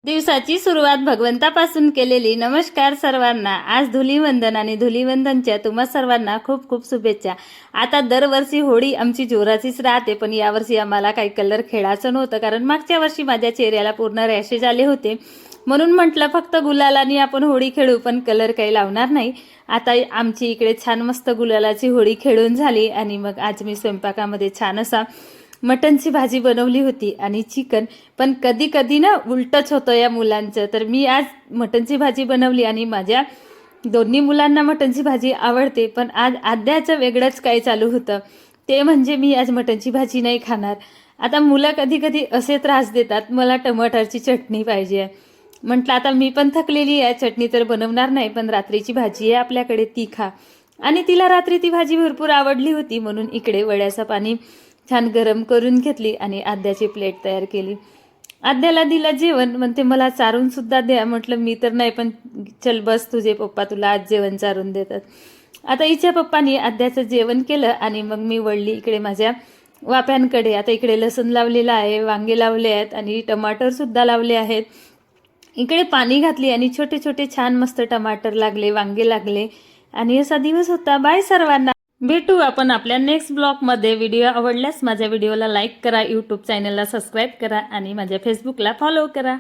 दिवसाची सुरुवात भगवंतापासून केलेली. नमस्कार सर्वांना. आज धुलीवंदन आणि धुलीवंदनच्या तुम्हा सर्वांना खूप खूप शुभेच्छा. आता दरवर्षी होळी आमची जोराचीच राहते, पण यावर्षी आम्हाला काही कलर खेळायचं नव्हतं, कारण मागच्या वर्षी माझ्या चेहऱ्याला पूर्ण रॅशेज आले होते. म्हणून म्हटलं फक्त गुलालाने आपण होळी खेळू, पण कलर काही लावणार नाही. आता आमची इकडे छान मस्त गुलालाची होळी खेळून झाली आणि मग आज मी स्वयंपाकामध्ये छान असा मटनची भाजी बनवली होती आणि चिकन. पण कधी कधी ना उलटच होतं या मुलांचं. तर मी आज मटनची भाजी बनवली आणि माझ्या दोन्ही मुलांना मटनची भाजी आवडते, पण आज आद्याचं वेगळंच काय चालू होतं. ते म्हणजे मी आज मटनची भाजी नाही खाणार. आता मुलं कधी कधी असे त्रास देतात, मला टमाटरची चटणी पाहिजे. म्हटलं आता मी पण थकलेली आहे, चटणी तर बनवणार नाही, पण रात्रीची भाजी आहे आपल्याकडे ती खा. आणि तिला रात्री ती भाजी भरपूर आवडली होती, म्हणून इकडे वड्याचं पाणी छान गरम करून घेतली आणि आद्याची प्लेट तयार केली. आद्याला दिलं जेवण. म्हणते मला चारून सुद्धा द्या. म्हटलं मी तर नाही, पण चल बस, तुझे पप्पा तुला आज जेवण चारून देतात. आता हिच्या पप्पानी आद्याचं जेवण केलं आणि मग मी वळली इकडे माझ्या वाफ्यांकडे. आता इकडे लसूण लावलेला आहे, वांगे लावले आहेत आणि टमाटर सुद्धा लावले आहेत. इकडे पाणी घातली आणि छोटे छोटे छान मस्त टमाटर लागले, वांगे लागले आणि असा दिवस होता. बाय सर्वांना. भेटू आपण आपल्या नेक्स्ट ब्लॉगमध्ये. व्हिडिओ आवडल्यास माझ्या व्हिडिओला लाईक करा, यूट्यूब चॅनलला सबस्क्राईब करा आणि माझ्या फेसबुकला फॉलो करा.